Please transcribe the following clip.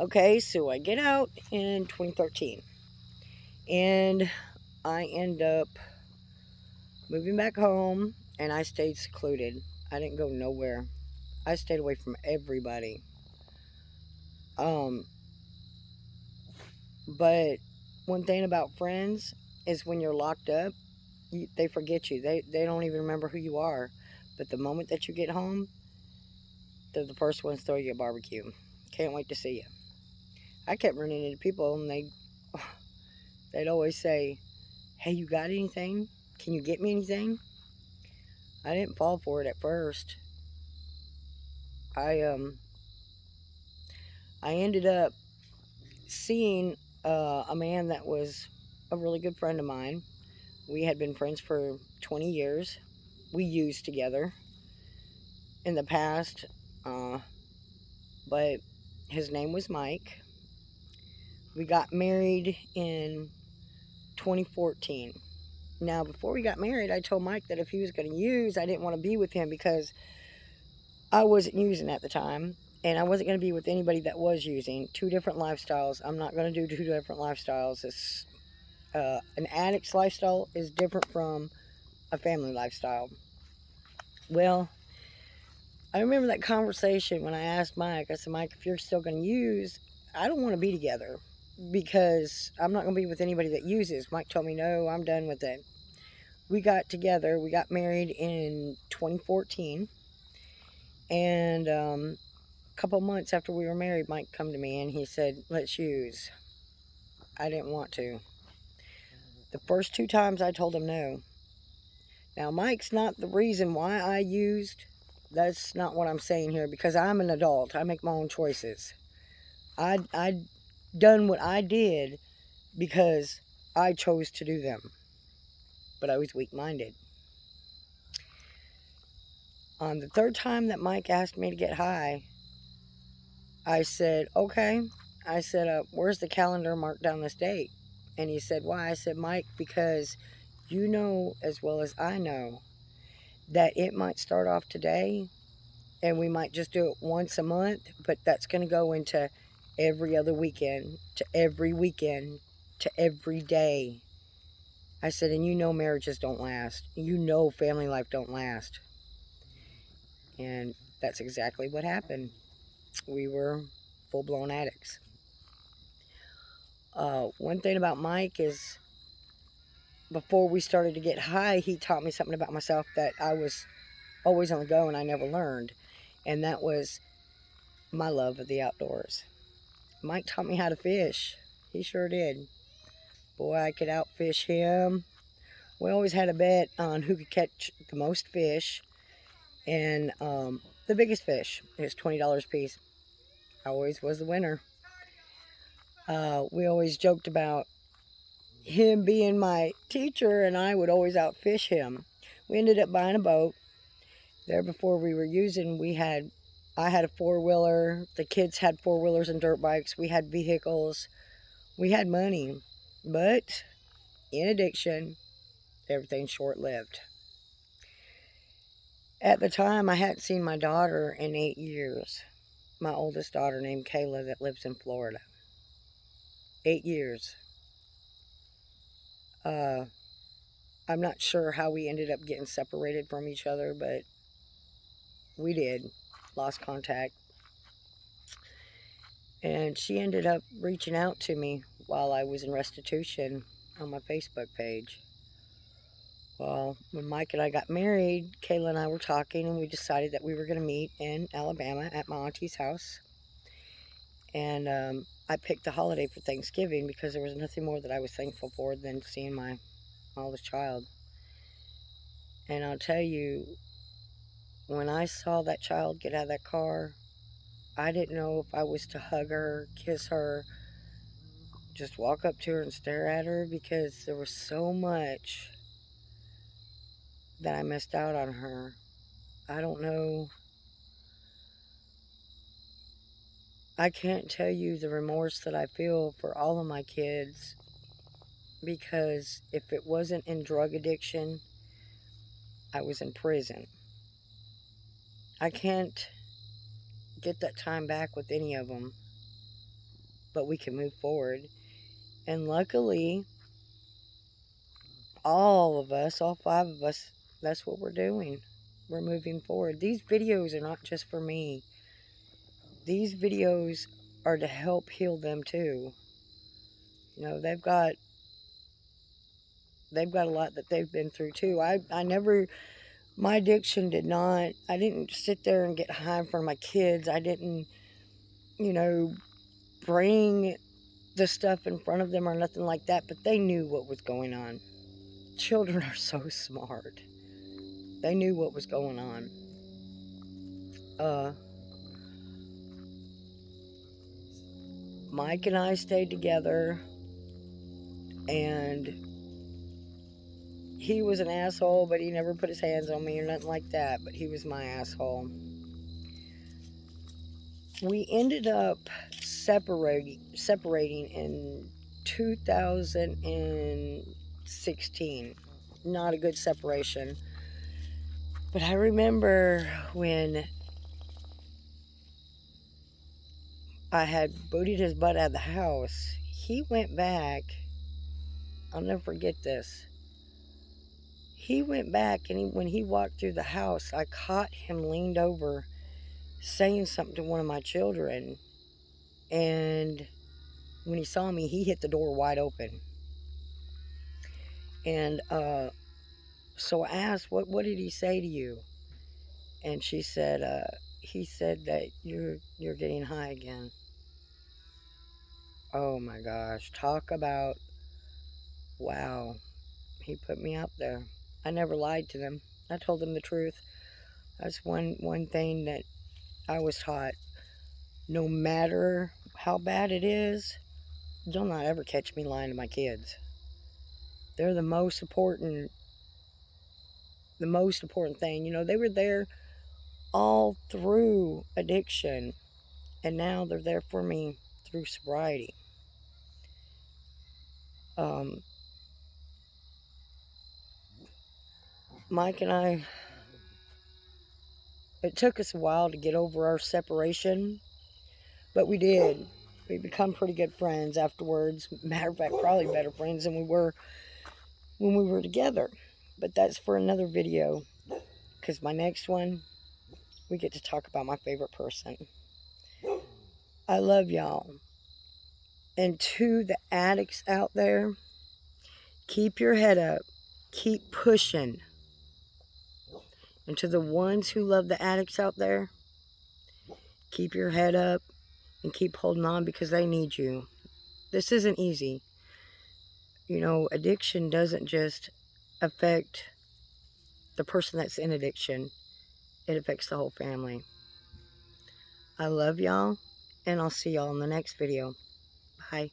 Okay, so I get out in 2013 and I end up moving back home and I stayed secluded. I didn't go nowhere. I stayed away from everybody. Um, but one thing about friends is when you're locked up, they forget you. They don't even remember who you are. But the moment that you get home, they're the first ones to throw you a barbecue. Can't wait to see you. I kept running into people and they'd always say, "Hey, you got anything? Can you get me anything?" I didn't fall for it at first. I um I ended up seeing a man that was a really good friend of mine. We had been friends for 20 years. We used together in the past, uh, but his name was Mike. We got married in 2014. Now, before we got married, I told Mike that if he was going to use, I didn't want to be with him because I wasn't using at the time. And I wasn't going to be with anybody that was using. Two different lifestyles. I'm not going to do two different lifestyles. An addict's lifestyle is different from a family lifestyle. Well, I remember that conversation when I asked Mike. I said, "Mike, if you're still going to use, I don't want to be together because I'm not going to be with anybody that uses." Mike told me, "No, I'm done with it." We got together. We got married in 2014. And a couple months after we were married, Mike come to me and he said, "Let's use." I didn't want to. The first two times I told him no. Now, Mike's not the reason why I used. That's not what I'm saying here because I'm an adult. I make my own choices. I done what I did because I chose to do them. But I was weak-minded. On the third time that Mike asked me to get high, I said, "Okay." I said, "Where's the calendar marked down this date?" And he said, "Why?" I said, "Mike, because you know as well as I know that it might start off today and we might just do it once a month, but that's going to go into every other weekend, to every weekend, to every day." I said, "And you know marriages don't last. You know family life don't last." And that's exactly what happened. We were full-blown addicts. One thing about Mike is before we started to get high, he taught me something about myself that I was always on the go and I never learned. And that was my love of the outdoors. Mike taught me how to fish. He sure did. Boy, I could outfish him. We always had a bet on who could catch the most fish. And the biggest fish is $20 a piece. I always was the winner. We always joked about him being my teacher and I would always outfish him. We ended up buying a boat. There before we were using, I had a four-wheeler. The kids had four-wheelers and dirt bikes. We had vehicles. We had money. But in addiction, everything's short-lived. At the time, I hadn't seen my daughter in 8 years. My oldest daughter named Kayla that lives in Florida. 8 years. Uh, I'm not sure how we ended up getting separated from each other, but we did. Lost contact. And she ended up reaching out to me while I was in restitution on my Facebook page. Well, when Mike and I got married, Kayla and I were talking, and we decided that we were going to meet in Alabama at my auntie's house. And I picked the holiday for Thanksgiving because there was nothing more that I was thankful for than seeing my oldest child. And I'll tell you, when I saw that child get out of that car, I didn't know if I was to hug her, kiss her, just walk up to her and stare at her because there was so much that I missed out on her. I don't know. I can't tell you the remorse that I feel for all of my kids because if it wasn't in drug addiction, I was in prison. I can't get that time back with any of them. but we can move forward. And luckily, all of us, all 5 of us, that's what we're doing. We're moving forward. These videos are not just for me. These videos are to help heal them too. You know, they've got a lot that they've been through too. I never, my addiction did not, I didn't sit there and get high in front of my kids. I didn't, you know, bring the stuff in front of them or nothing like that, but they knew what was going on. Children are so smart. They knew what was going on. Mike and I stayed together, and he was an asshole, but he never put his hands on me or nothing like that, but he was my asshole. We ended up separating in 2016. Not a good separation. But I remember when I had booted his butt out of the house, he went back. I'll never forget this. He went back, and when he walked through the house, I caught him leaned over saying something to one of my children. And when he saw me, he hit the door wide open. And so I asked, what did he say to you? And she said, he said that you're getting high again. Oh my gosh, talk about, wow, he put me out there. I never lied to them. I told them the truth. That's one thing that I was taught. No matter how bad it is, you'll not ever catch me lying to my kids. They're the most important thing. You know, they were there all through addiction, and now they're there for me through sobriety. Mike and I, it took us a while to get over our separation, but we did. We become pretty good friends afterwards. Matter of fact, probably better friends than we were when we were together. But that's for another video, because my next one, we get to talk about my favorite person. I love y'all. And to the addicts out there, keep your head up. Keep pushing. And to the ones who love the addicts out there, keep your head up and keep holding on, because they need you. This isn't easy. You know, addiction doesn't just affect the person that's in addiction. It affects the whole family. I love y'all, and I'll see y'all in the next video. Bye.